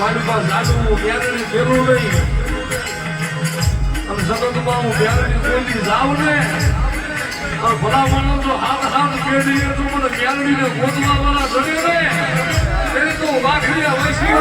મારી પાસે જાડવું ક્યારે ફેરવું નહીં અને સતતમાં હું ક્યારે કોઈ જાઉં ને ભલા માણસ તો હાથ પેઢી તો મને ક્યારડીને ગોતવા વાળા જડે ને એને તો વાખરીયા વૈસી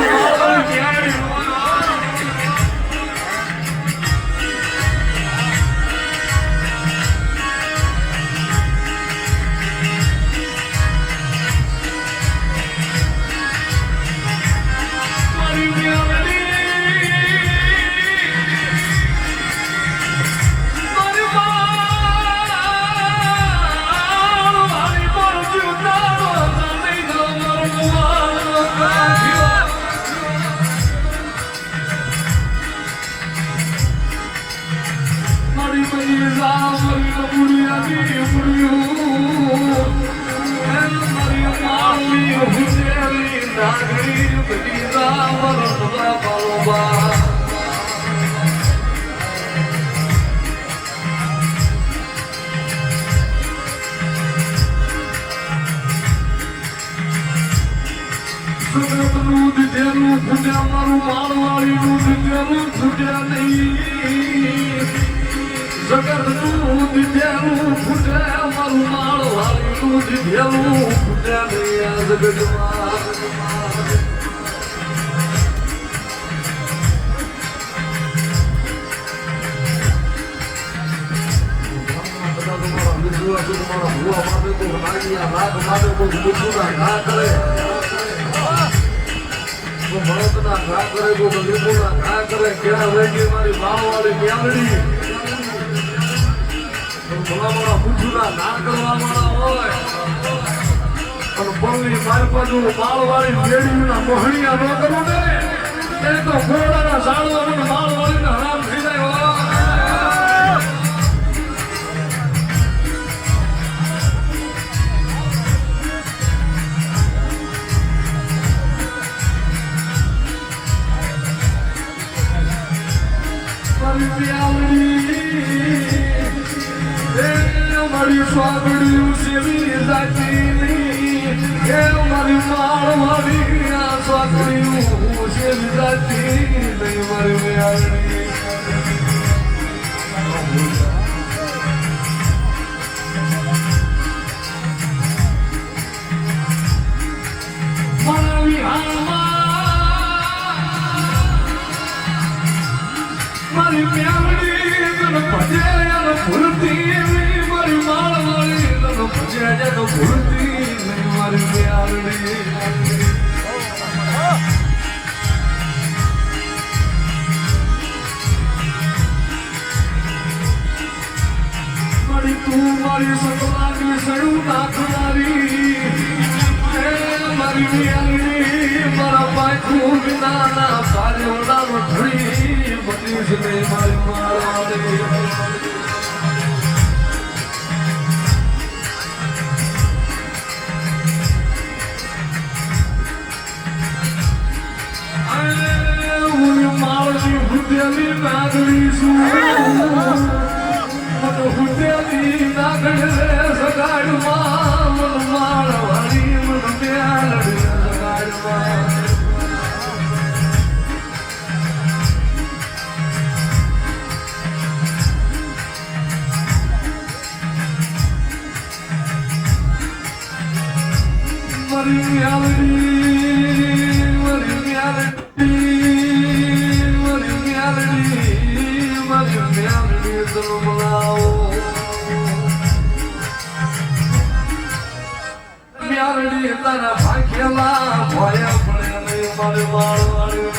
ક્યારડી તારા ભાગ્યમાં ભય પડે મારી માળવાળી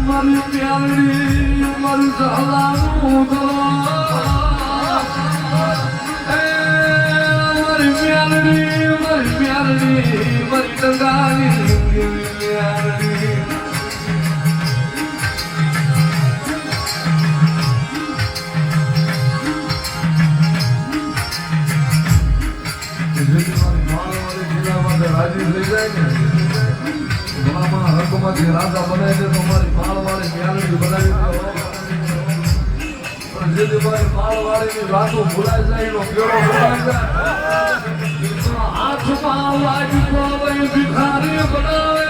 મારી પ્યારી મારી સહલાનું મારી પ્યારી મારી પ્યારી મારી ટંગાની પ્યારી રાજી થઈ જાય ને ભલામણ હકમાંથી રાજા બનાવી દે તો મારી માળવાળી મ્યાલડી બનાવી પણ જેથી મારી માળવાળીની વાતો ભૂલાઈ જાય એનો કેળો ભૂલાઈ જાય હાથમાં વાગતો ભાઈ ભિખારી બનાવે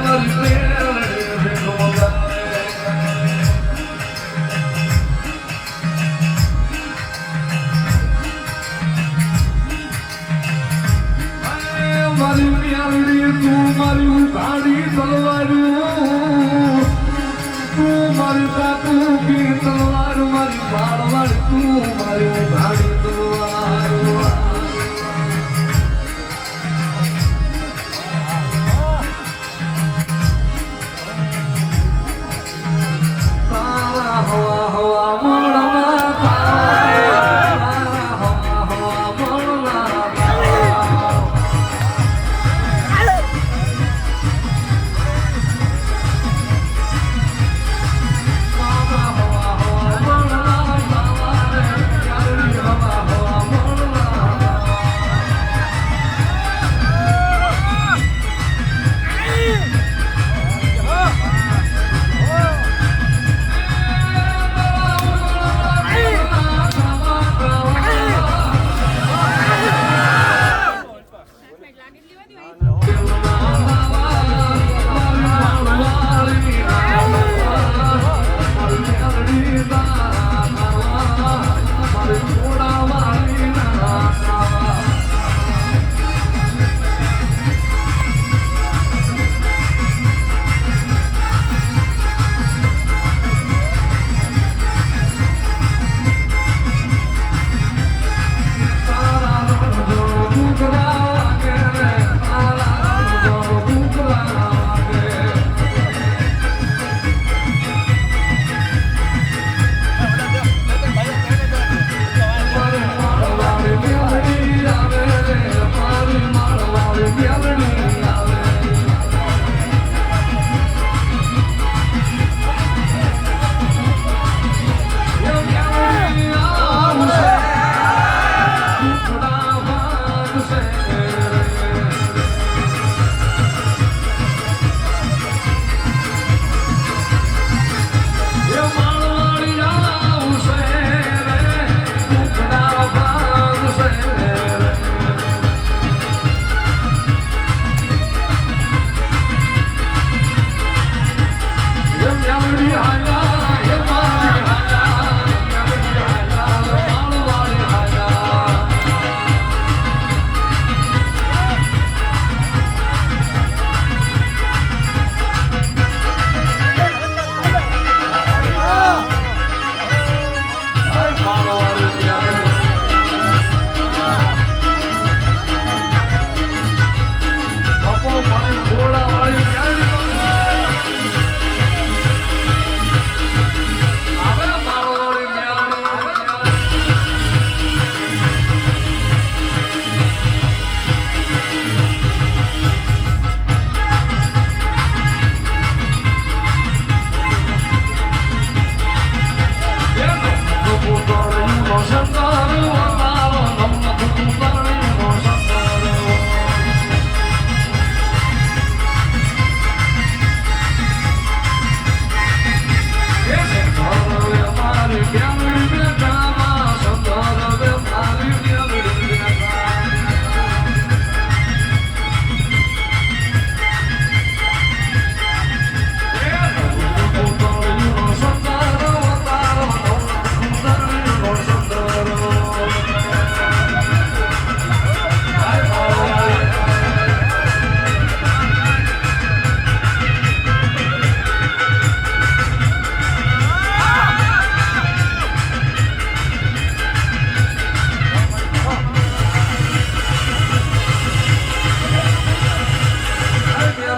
મારી મ્યાલડી મારી મ્યાલડી તું મારી ઉઘાડી તલવારું તું મારી કાકુ કી તલવાર મારી માળવાળી તું મારી ઉઘાડી તલવાર હવા હવા મોળમાં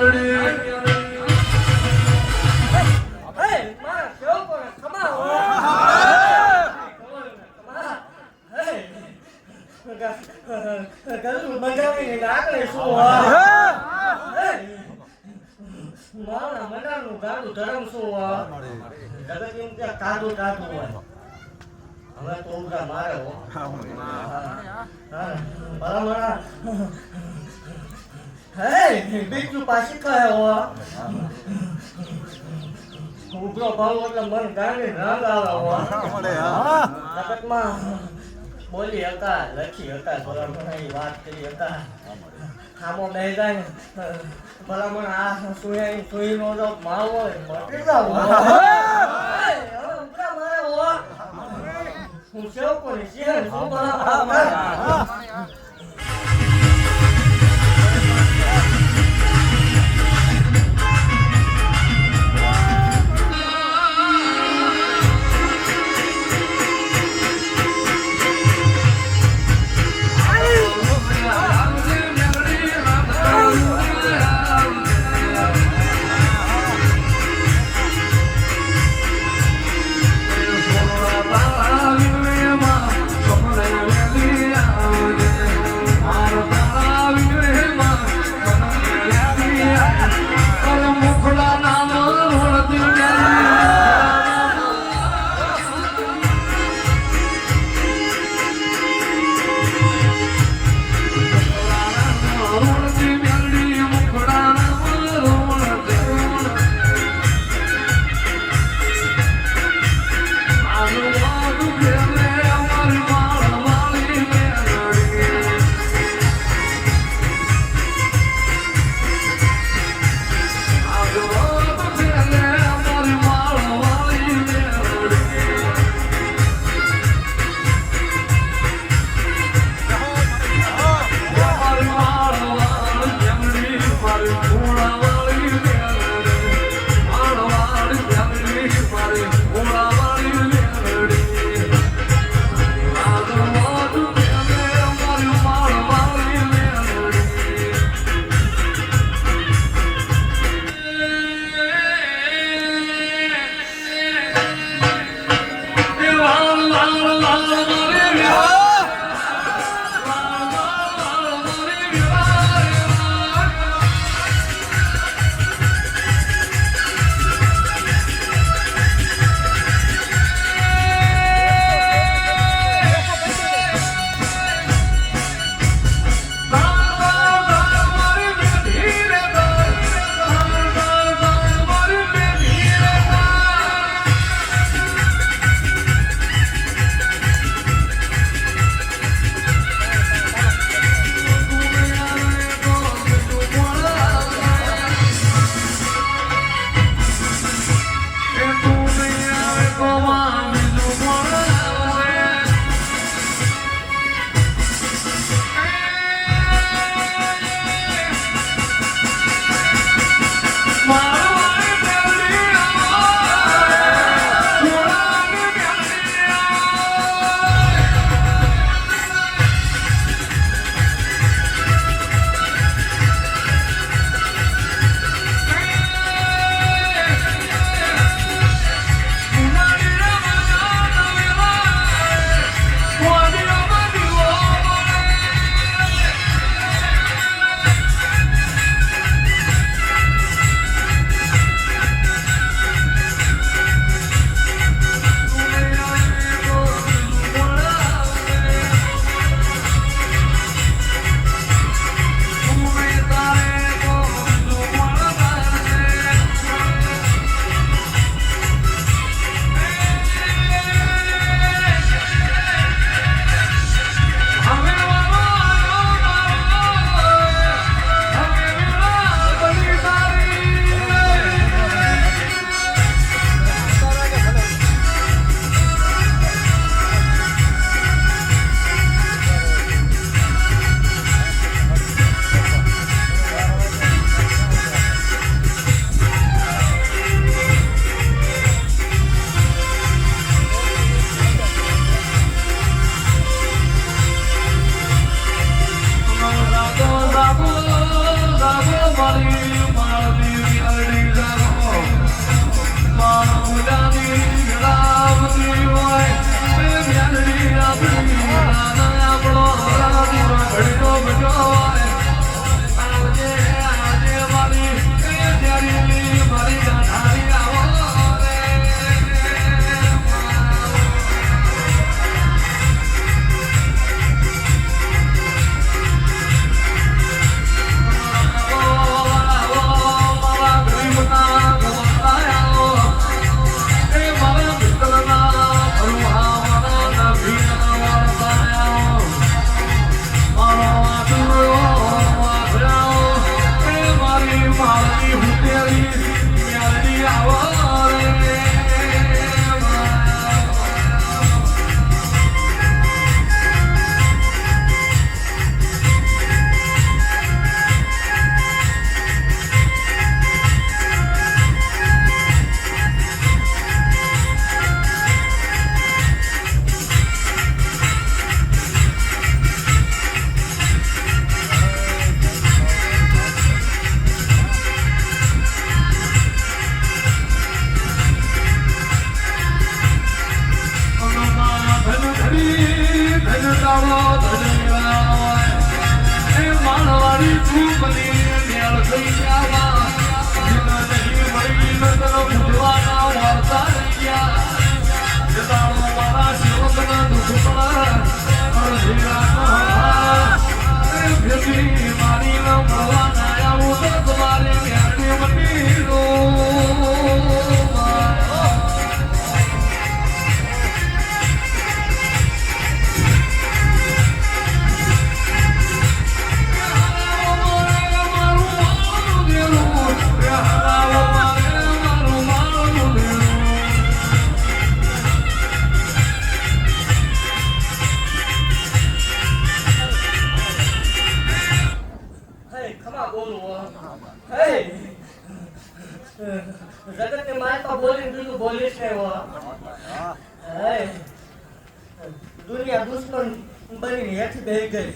મેલડી બીજું પાછી કહે ઉભરો ભાવ એટલે મન ગાંડી રંગ આવે જગતમાં બોલી હતા લખી હતા ભલામણ વાત કરી હતા આમો બે જાય ભલામણ આ સુઈ નો જો માવ હોય મટી જાવ હું સેવ કરી છે શું ભલામણ Come on, જગતની માલપા બોલીને બીજું બોલીશ નહીં હો. હે, દુનિયા દુશ્મન બનીને હેઠી બેહી ગઈ.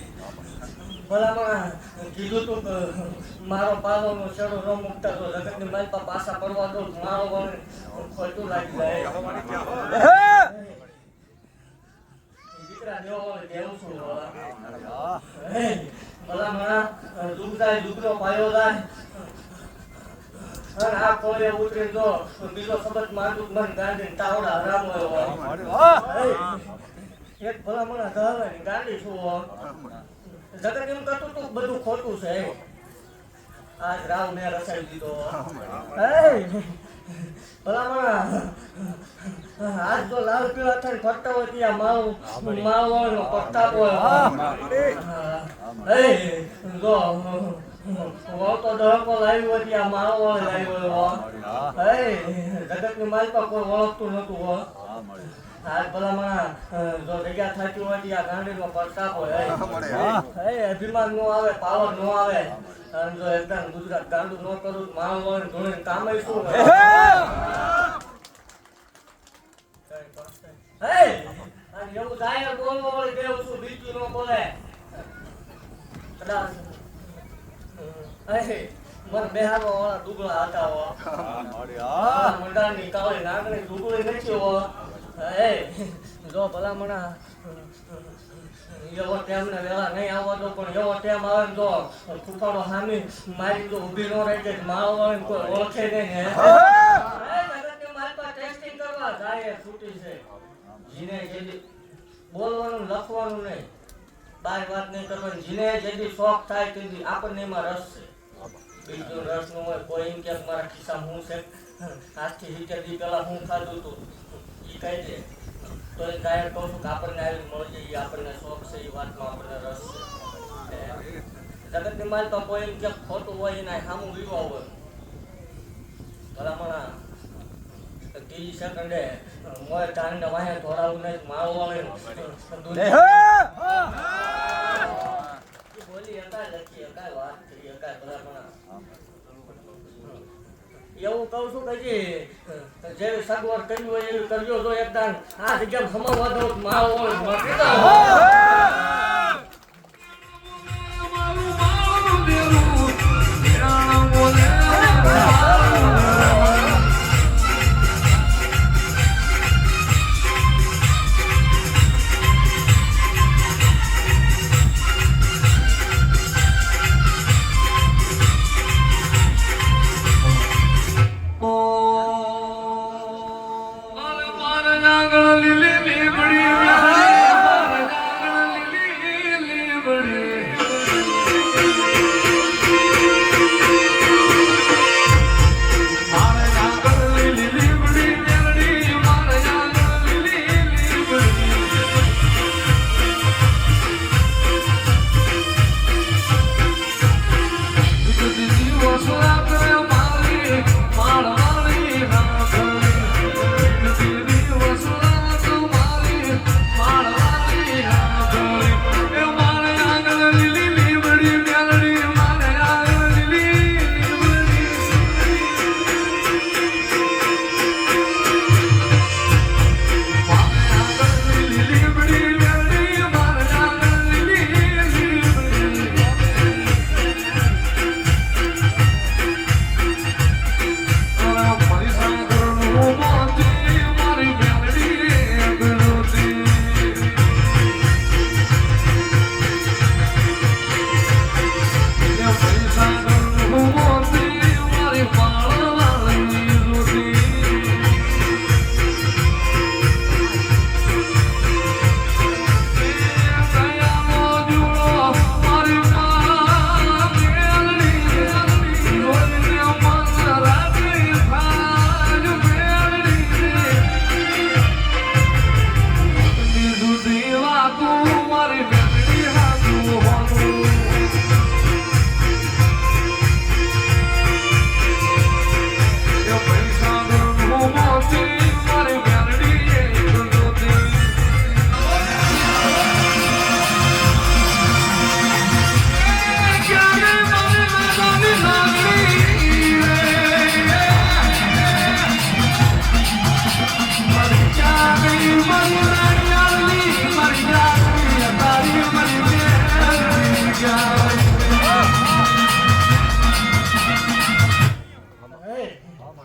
ભલામણ કીધું તું કે મારો પાલોનો છેડો ન મૂકતા તો જગતની માલપા પાછા પડવા દો, મારો વણ ખોટું લાગી જાય. દીકરા જેવો હોય કેવું છું હો. હે, ભલામણ દુખદાય દુખનો પાયો જાય અને આ કોળે ઉતરી જો બીજો સબત માંડું મન ગાંધી તાવડા હરામ હોય. એક ભલામણ ધરવાની ગાંડી છું હો. જગત એમ કરતું તું બધું ખોટું છે. આજ રાવ મેં રસાઈ દીધો. ભલામણ આજ તો લાલ પીળા થઈને ફરતા હોય ત્યાં માળવાનો પટ્ટા હોય. જો વો તો દહકો લાવ્યો હોય ત્યાં માળવો લાવ્યો. જગતની માલપા કોઈ ઓળખતું નતું હો. આજ ભલામણ જો જગ્યા થતી હોય ત્યાં ગાંડીનો પ્રતાપ હોય. અભિમાન નો આવે, પાવર નો આવે. અને જો એકદમ ગુજરાત ગાંડું ન કરું માળવો ધોળીને કામ શું હોય. એવું જાય બોલવો પડે કેવું છું બીજું ન બોલે. કદાચ મને બેહારવા વાળા દુબળા હતા હો. મંડાની કાળી નાગણી દુબળી નથી હો. જો ભલામણા એવો ટેમ ને વેલા નહીં આવવા દો, પણ એવો ટેમ આવે ને તો ફૂફાડો હામી મારી તો ઊભી ન રહી જાય, માળો કોઈ ઓળખે નહીં. ટેસ્ટિંગ કરવા જાય છૂટી છે. જીને જેદી બોલવાનું લખવાનું નહીં, બાર વાત નહીં કરવાની. જીને જેદી શોખ થાય તેથી આપણને એમાં રસ છે. બીજો રસ નો હોય કોઈ એમ કે મારા ખિસ્સામાં હું છે, આજથી 70 દી પહેલા હું ખાધું તું એ કહી દે તો એ કાયર કહું છું કે આપણને આવી મળી જાય, આપણને શોખ છે, એ વાતમાં આપણને રસ છે. જગતની માલ તો કોઈ એમ કે ખોટું હોય એના સામું વિવા હોય. ભલામણા ત્રીજી સેકન્ડે મોય ટાંડ વાહે ધોરાવું નહીં, માળો વાળે બોલી હતા, લખી હતા, વાત કરી હતા. ભલામણા એવું કહું છું કે જેવી સગવડ કરી હોય એવી કરજો. જો એકદમ આ જગ્યા સમાવવા દો માળો વાળે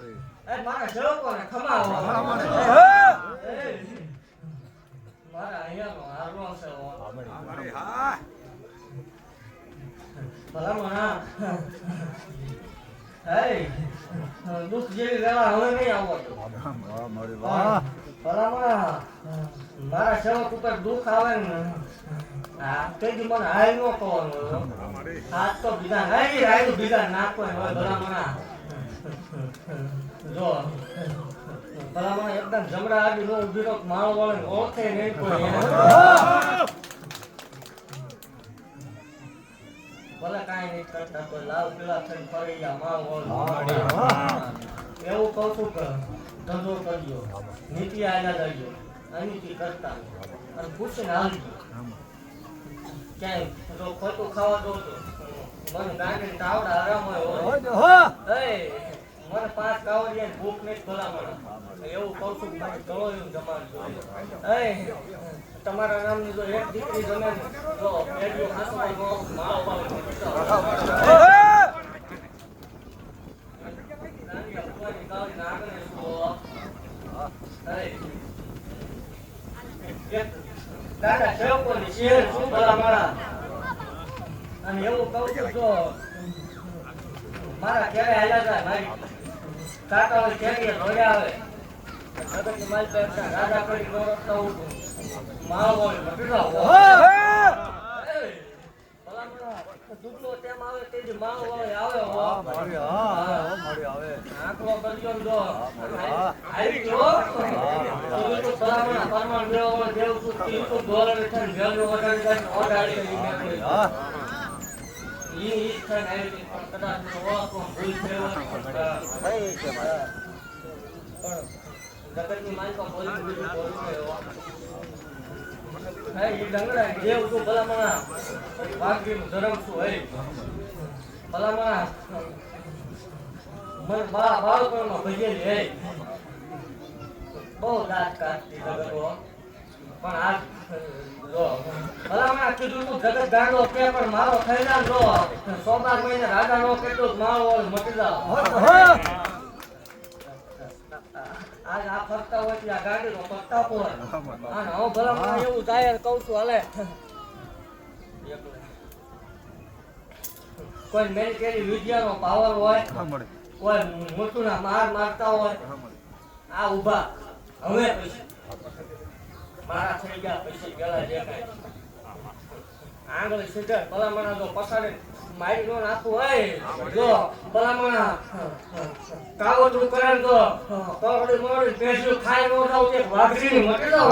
એ મારા સેવકોને ખમાવો મારા અહીંયાનો હારનો છે ભલામણા હે દુઃખ જેવી વેળા હવે નહીં આવતો ભલામણા મારા સેવક ઉપર દુઃખ આવે ને હા કઈ મને હાય નો કહેવાનું હાથ તો બીજા હાય હાય બીજા નાખો હોય ભલામણા જો ભલામણા એકદમ જમડા આડી નો ઉભી રો માળ વાળે ઓળખે નહીં કોઈ ભલે કાંઈ નહીં કરતા કોઈ લાલ પીળા થઈને ફરી ગયા માળ વાળે એવું કહું છું કે ધંધો કર્યો નીતિ આયા દઈયો અનીતિ કરતા અને પૂછીને હાલજો ક્યાંય જો ખોટું ખાવા દો તો મને ગાંઠીને તાવડા આરામ હોય મને 5 કાવડિયા ભૂખ નહીં ભલામણ એવું કહું છું કે ગળો એવું જમાડજો તમારા નામની જો એક દીકરી જમે જો રેડિયો હાસવાનો માળો પાડો દાદા સેવકોની શેર શું ભલામણા અને એવું કહું છું જો મારા ક્યારે હાલ્યા જાય મારી કાકા હોય ક્યારે રોયા આવે જગતની માલ પર રાજા કરી નો રખતા ઉઠું માળ હોય મટડા ભલામણા દૂધનો ટેમ આવે તેજી માળ હોય આવે આંકડો કર્યો જો આવી ગયો ભલામણા પરમાણ દેવો દેવ છું તીર્થો ધોરણ થઈને વેલો વટાડી ઓડાડી ઈ થઈને આવી પણ કદાચ ઓળખો ભૂલ થયો જગતની માલિકા બોલી બીજું બોલું થયો હે ઈ ડંગડા દેવ છું ભલામણા વાઘજીનું ધર્મ છું હે ભલામણા મને બાળપણમાં ભજેલી હે બહુ દાંત કાઢતી જગતો પણ આજ જો ભલામણા કીધું તું જગત ગાંડો કે પણ મારો થઈ જા જો 14 મહિને રાજા નો કેટલું માળો મટી જાવ આજ આ ફરતા હોય ત્યાં ગાડી નો ફરતા પોર અને હું ભલામણા એવું જાહેર કહું છું હાલે કોઈ મેલકેરી વિદ્યાનો પાવર હોય કોઈ મોટુના મારતા હોય આ ઊભા હવે મારા થઈ ગયા પછી ગળા દેખાય આંગળી સીધા ભલામણા જો પસાડે મારી નો નાખવું હોય જો ભલામણા કાવતરું કરે તો તોડી મોડી પેસ્યું ખાઈ નો જાવ કે વાઘરી મટી જાવ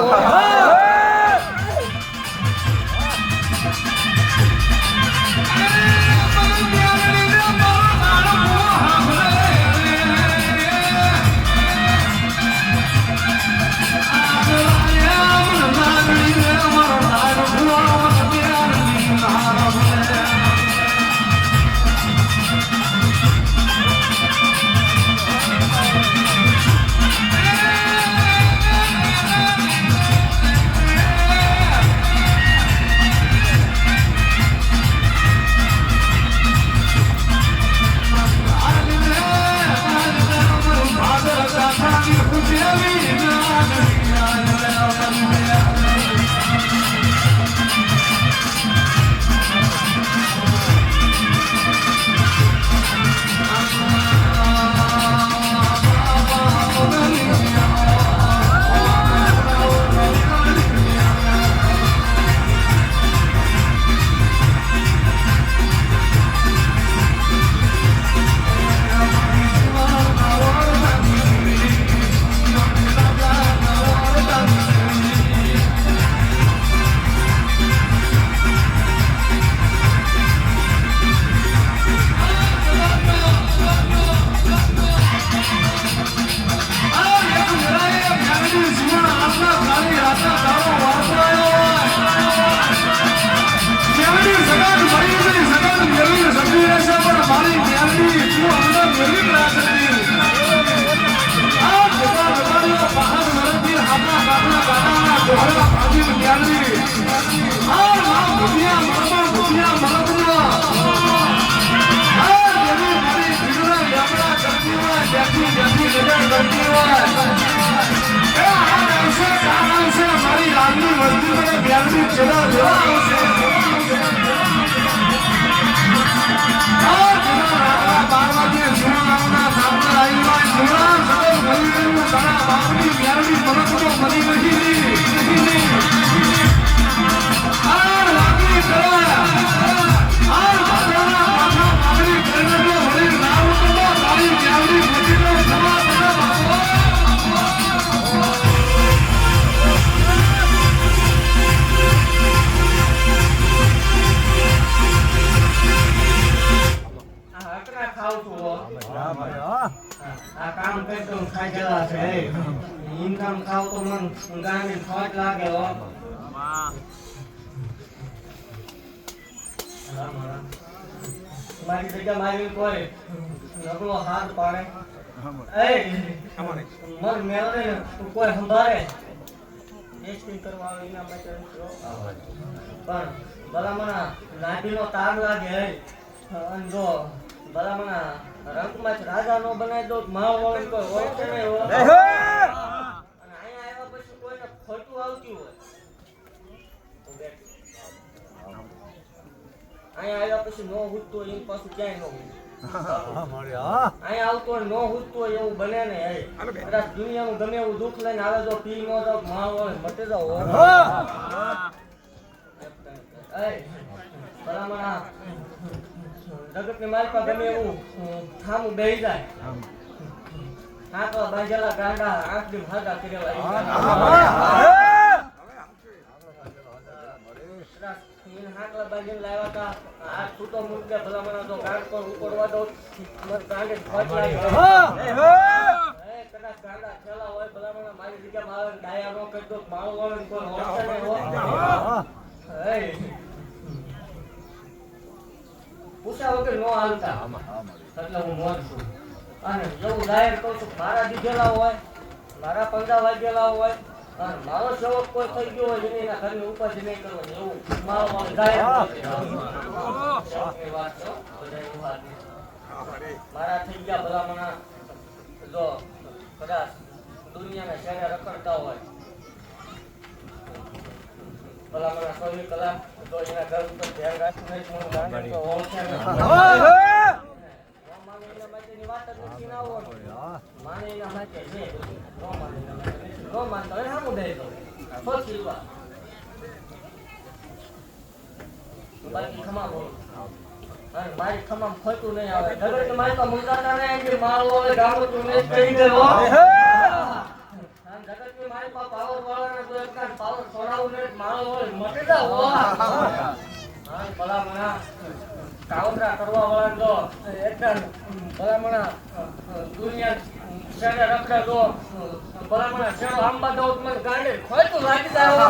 Jackie. કરતી હોય એ આ આવશે કામ આવશે મારી રાતની વસ્તી મને બેલની ચલા લેવા આવશે આ જરા રાતના 12 વાગે સુણાવના સામના આવી હોય સુણા સદર મળી ગયું તારા બાપની બેલની પરત તો મળી નથી આ લાગી કરા આ ભાગના માથા મારી કરીને વળી નામ તો તારી બેલની મટીનો સવા બના બાપો કામ કરતો ખાઈ જવા છે ઇન્કમ ખાવ તો મન ગાને ખોટ લાગે હો મારી જગ્યા મારી કોઈ નબળો હાથ પાડે એ મન મેળવે ને કોઈ સંભાળે ટેસ્ટિંગ કરવા આવે એના માટે પણ ભલામણા લાઠીનો તાર લાગે અને જો ભલામણા રંગમાં રાજા નો બનાવી દો માળ વાળો કોઈ હોય છે ને અને અહીંયા આવ્યા પછી કોઈને ખોટું આવતું હોય અહીંયા આવ્યા પછી નો હુજતું હોય એની પાછું ક્યાંય ન હોય અહીંયા આવતો હોય નો હુજતું હોય એવું બને ને કદાચ દુનિયાનું ગમે એવું દુઃખ લઈને આવે જો પી નો જાવ માળ વાળો મટી જાવ ભલામણા જગતની માલપા ગમે એવું થામું બેહી જાય હાથવા બાંધેલા ગાંડા આંખની ભાગા કરેલા હાથવા બાંધીને લાવ્યા હતા આ છૂટો મૂકે ભલામણા તો ગાંડ પર ઉપડવા દો ગાંડે ખોટ લાગે કદાચ ગાંડા છેલ્લા હોય ભલામણા મારી જગ્યામાં આવે ડાયા નો કરી દો માળો વાળો કોઈ હોશે નહીં હોય પૂછા વગર નો હાલતા એટલે હું મોર છું અને એવું જાહેર કહું છું મારા દીધેલા હોય મારા પંજા વાગેલા હોય અને મારો સેવક કોઈ થઈ ગયો હોય એની એના ઘરની ઉપાધિ નહીં કરવાની એવું મારો જાહેર મારા થઈ ગયા ભલામણા જો કદાચ દુનિયાના શહેરે રખડતા હોય ભલામણા 24 કલાક તો એના ઘર ઉપર ધ્યાન રાખવું નહીં હું ગાંડે તો ઓળખે એના માટેની વાત જ નથી ના હોય માને એના માટે છે નો માનતો હોય સામું દઈ દો સોચી વાત બાકી ખમા બોલું અને મારી ખમામ ખોટું નહીં આવે જગત મારી તો મુંડાતા ને કે મારો હવે ગામો તું ને થઈ ગયો જગતની મારી પાસે પાવર વાળાને તો એક પાવર છોડાવું ને મારો હોય મટી જાવ હા ભલામણા કાવતરા કરવા વાળા તો એકદમ ભલામણા દુનિયા શેરે રખડે તો ભલામણા શેરો આંબા દઉં મને ગાંડે ખોટું લાગી જાય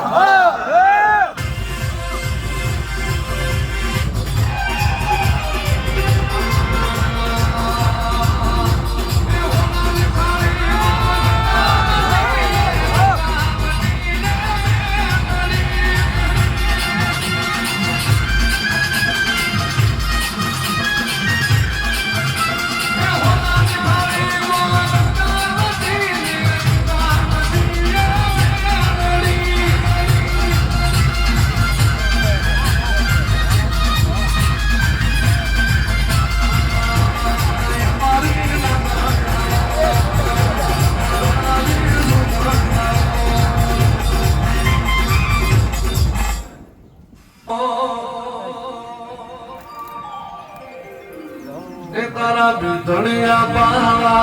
તારા ધણિયા પાવા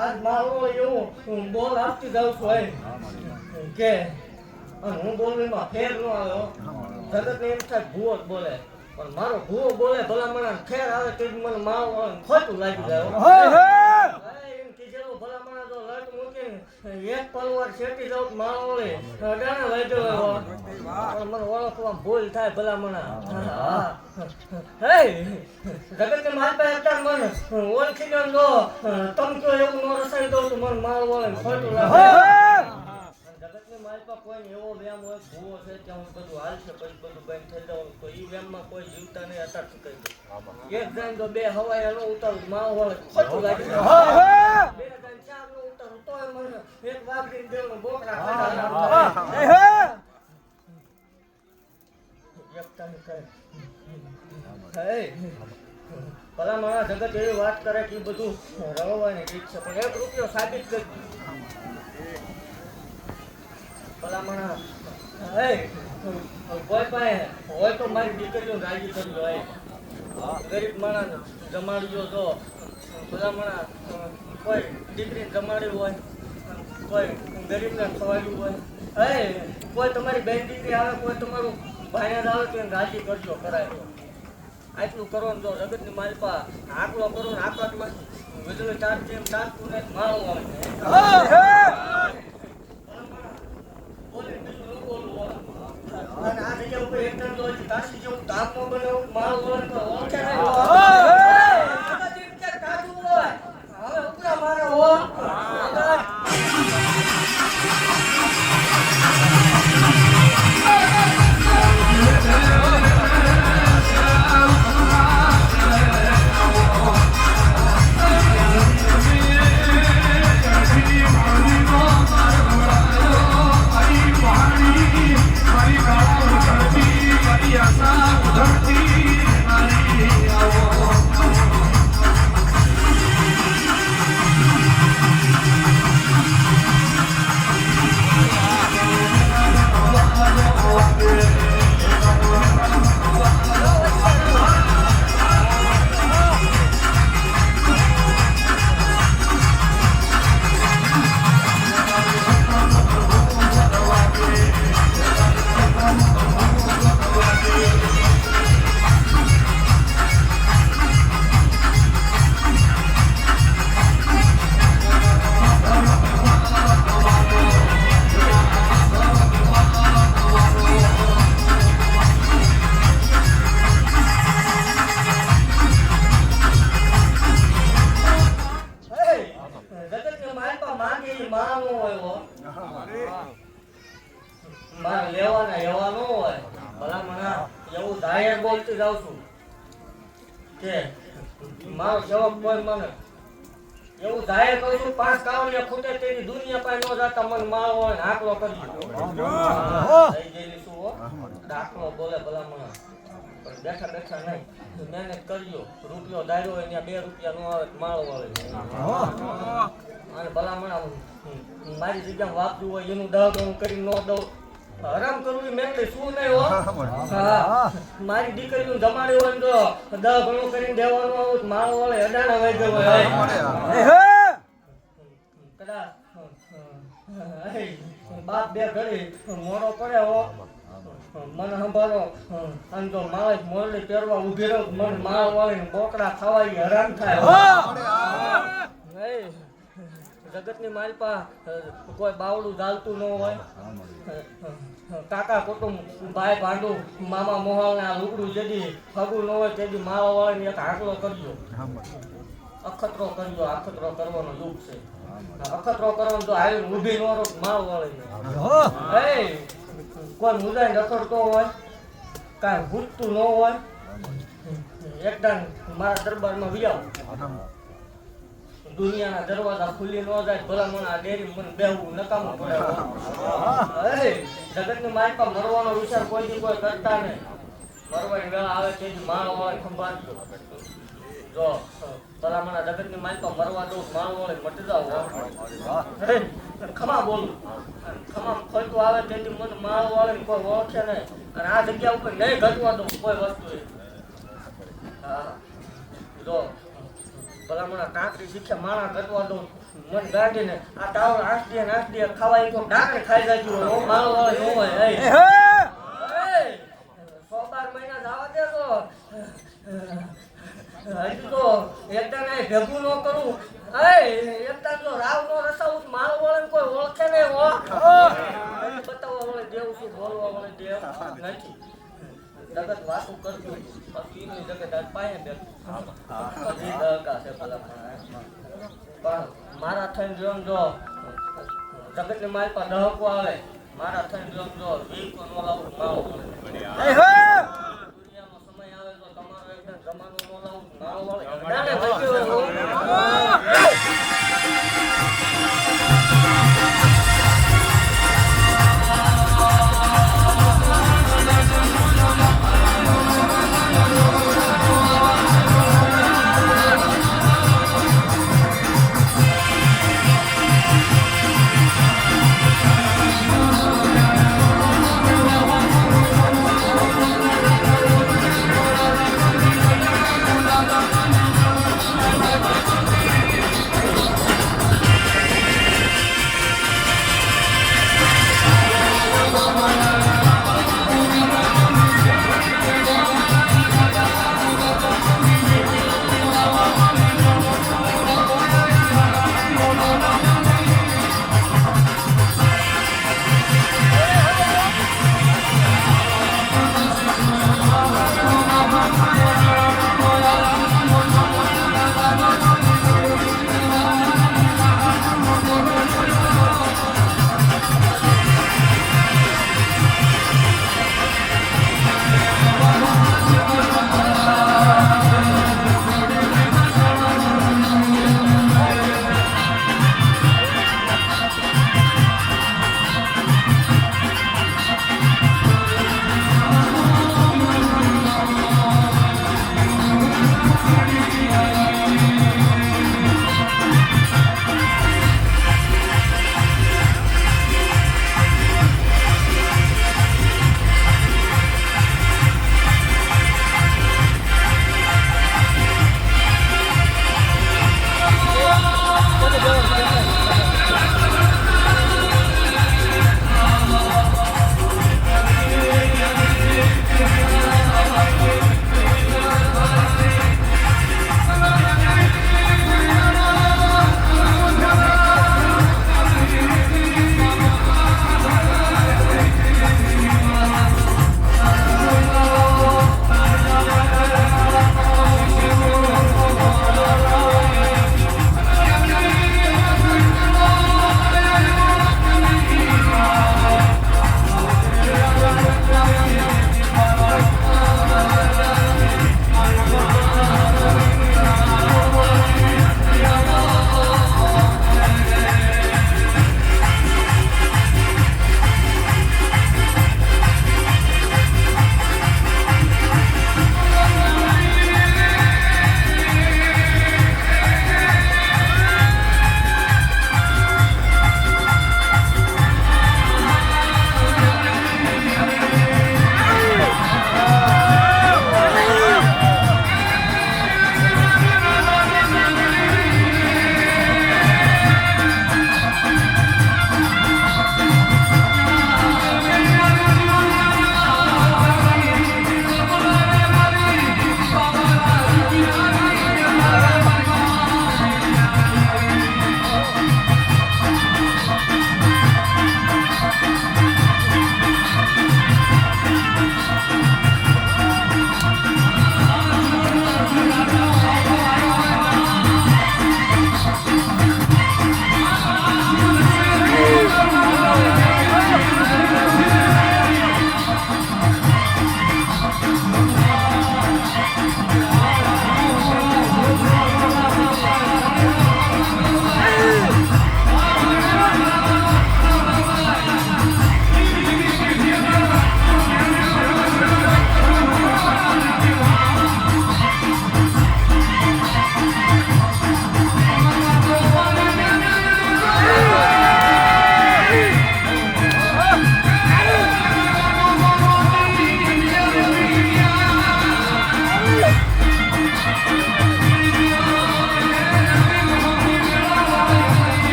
આજ મારો એવું હું બોલ આપતી જાઉં છું કે અને હું બોલવામાં ફેર ન આવ્યો જગત ને એમ થાય ભૂવો જ બોલે પણ મારો ભૂવો બોલે ભલા મને ફેર આવે તો મને મારો ખોટું લાગી જાય એમ કીધેલું ભલા મને તો લટ મૂકીને એક પલવાર શેટી જાઉં મારો વળે અડાણા વાગ્યો પણ મને ઓળખવા ભૂલ થાય ભલા મને હે જગત ને માર પાસે હતા મને ઓળખી ગયો તો તમે કયો એવું નો રસાઈ દઉં તો મને મારો વળે ખોટું લાગે કોઈ એવો વ્યાયામ હોય ભૂવો છે ત્યાં હું બધું હાલશે પછી બધું બંધ થઈ જવાનું તો એ વ્યાયામમાં કોઈ જીવતા નહીં અત્યાર કરી દે એક જાય તો બે હવાઈ નો ઉતારું મારો વળે ખોટું લાગી જાય બે જાય ચાર નો ઉતારું તોય મને એક વાગી દેવું બોકરા ભલા મારા જગત એવી વાત કરે કે બધું રવવાની રીત છે પણ 1 રૂપિયો સાબિત કરી ભલામણા કોઈ પાસે હોય તો મારી દીકરીઓ રાજી કરી લો ગરીબ માણસ જમાડ્યો તો ભલામણા કોઈ દીકરી જમાડ્યું હોય કોઈ ગરીબને ખવાડ્યું હોય કોઈ તમારી બેન દીકરી આવે કોઈ તમારું ભાઈ આવે તો એને રાજી કરજો કરાયો આટલું કરો ને જો જગતની માલપા આકલો કરો ને આકલામાં વીજળી ચાર્જ એમ ચાલતું ને માળો આવે અને આ જગ્યા ઉપર એક ટન તો કાશી જેવું તાપ નો બનાવું મારો વળે તો ઓળખે નહીં હવે ઉપરા મારે હો મારે લેવાના એવા ન હોય ભલા મને એવું જાહેર બોલતી જાઉં છું કે મારો જવાબ કોઈ મને એવું જાહેર કરું છું 5 કાવડિયા ખૂટે તેની દુનિયા પાસે ન જાતા મને મારો હોય ને આકલો કરી થઈ ગયેલી શું હો દાખલો બોલે ભલા મને પણ બેઠા બેઠા નહીં મહેનત કરજો રૂપિયો દાર્યો હોય ત્યાં 2 રૂપિયા નો આવે માળો આવે અને ભલા મને મારી જગ્યામાં વાપર્યું હોય એનું 10 ગણું કરી ન દઉં આરામ કરવું એ મેં શું નહીં હો મારી દીકરીનું જમાડ્યું હોય તો 10 ગણું કરીને દેવાનું આવું મારો વળે અડાણા વાગ્યો હોય કદાચ બાપ બે ઘડી મોડો પડે હો મને સંભાળો અને તો મારે મોરલી પહેરવા ઉભી રહ્યો મને માળ વાળીને બોકડા ખવાઈ હેરાન થાય જગતની માલપા કોઈ બાવડું ચાલતું ન હોય કાકા કુટુંબ ભાઈ ભાંડું મામા મોહાલના લુગડું જેદી ફગું ન હોય તેદી માળો વાળીને એક હાકલો કરજો અખતરો કરજો અખતરો કરવાનો યુગ છે અખતરો કરવાનો તો આવીને ઊભી ન રહો માળો વાળીને કોઈ મુદાઈ રખડતો હોય કાંઈ ભૂતતું ન હોય એકદમ મારા દરબારમાં વિયાવ દુનિયાના દરવાજા ખુલી ન જાય ભલા મને આ ડેરી મને બેહવું નકામું પડે જગતની માલપા મરવાનો વિચાર કોઈ કરતા નહીં મરવાની વેળા આવે તેથી માળો વાળે ખંભાળજો જો ભલા મને જગતની માલપા મરવા દઉં માળો વાળે મટી જાવ ખમા બોલું ખમા ખોટું આવે તેથી મને માળો વાળે કોઈ ઓળખે નહીં અને આ જગ્યા ઉપર નહીં ઘટવા દઉં કોઈ વસ્તુ હા જો ભલામણા કાંકરી શીખે માણા કટવા દઉં મન ગાડીને આ ટાવર આંખ દે ખાવા એક ડાકરે ખાઈ જાય ઓ મારો વાળો નો હોય એ 12 મહિના જવા દે તો હજી તો એકદમ ને ભેગું ન કરું એકદમ તો રાવ નો રસાવું મારો વાળો કોઈ ઓળખે નહીં બતાવવા વાળે દેવ છું બોલવા વાળે દેવ નથી જગત વાતું કરતું પીની જગત આજ પાયે બે પછી દરકા છે ભલામણા પણ મારા થઈને જો જગત ને મારી પાસે દહકો આવે મારા થઈને જો વીકો નો લાવું મારો દુનિયાનો સમય આવે તો તમારો એકદમ જમાનો નો લાવું મારો વાળો નાને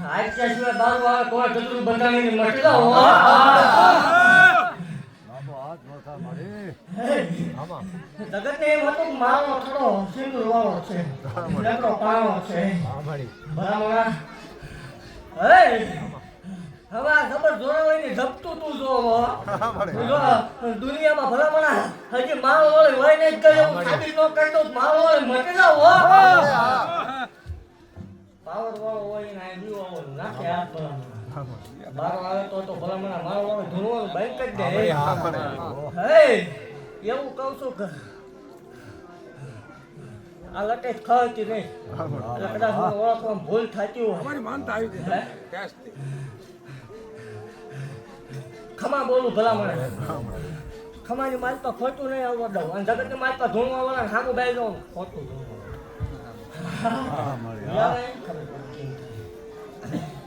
આજ ક્યાં સિવાય બાર વાર કોઈ કચરું બંધાવીને મટી જાઓ જગત ને એમ હતું કે મારો થોડો સિંદૂર વાળો છે લેકડો પાણો છે બરાબર હે હવે આ ખબર જોરાવાની ધપતું તું જો દુનિયામાં ભલામણા હજી મારો વાળો હોય ને જ કઈ એવું સાબિત ન કરી દઉં મારો વાળો મટી જાવ પાવર વાળો હોય ને આ બીવો હોય નાખે હાથ ભલામણા બારો આવે તો ભલામણા મારો વાળો ધૂણવાનું બંધ કરી દે હે એવું કહું છું કે આ લટે ખાતી નહીં એટલે કદાચ મને ઓળખવામાં ભૂલ થતી હોય અમારી માનતા આવી ગઈ ખમા બોલું ભલામણે ખમાની માલ તો ખોટું નહીં આવવા દઉં અને જગતની માલ તો ધૂણવા વાળા સામું બેસી જાઉં ખોટું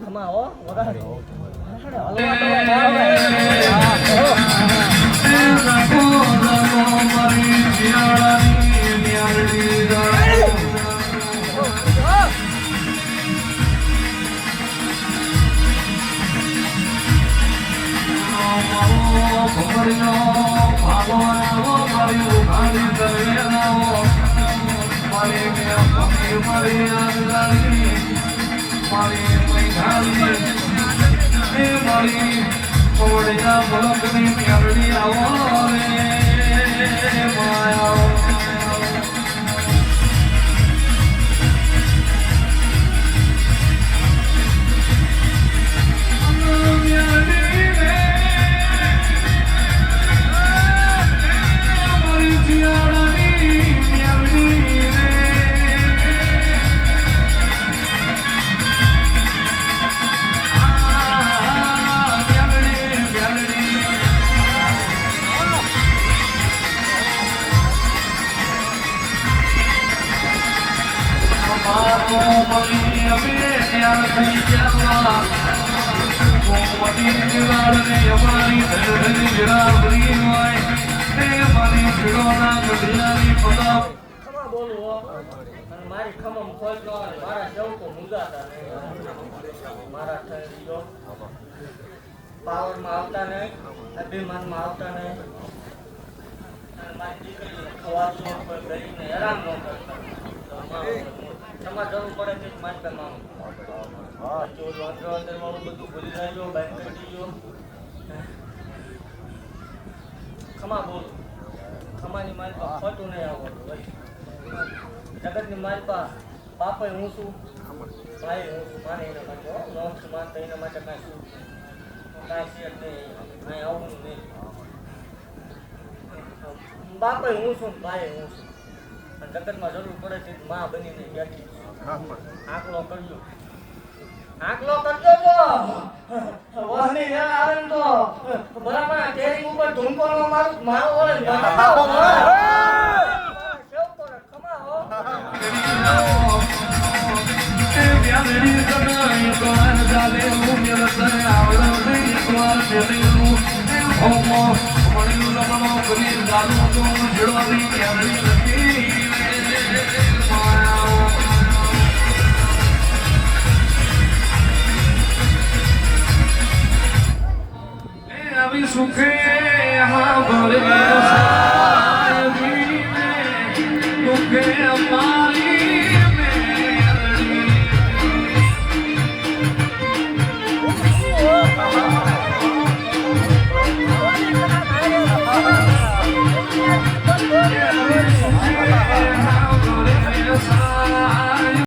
ખમા હો વગાડી મારી ખમમ ખોલ નો મારા જવકો મુગાતા મારા થઈ પાવર માં આવતા નહીં અભિમાન માં આવતા નહીં મારી દીકરી ખવાતું કોઈ ગરીબને હેરાન ન કરતા તમારે જરૂર પડે તે મારી પાસે માંગો અંદર વાળું બધું ભૂલી જાય બેંક કરી દીજો ખમા બોલો ખમાની મારી પાસે ખોટું નહીં આવવાનું જગતની મારી પાસે બાપે હું છું ભાઈ હું છું માને એના માટે નોંધ માનતા એના માટે કાંઈ શું કાંઈ છે નહીં કાંઈ આવવાનું નહીં બાપે હું છું ભાઈ હું છું અને જગતમાં જરૂર પડે તે માં બનીને બેઠી આંકલો કરજો તો વહની વેલા આવે ને તો બરાબર ટેરિંગ ઉપર ધૂમકો નો મારું મારો ઓળે સુખે હા ભલે દુઃખે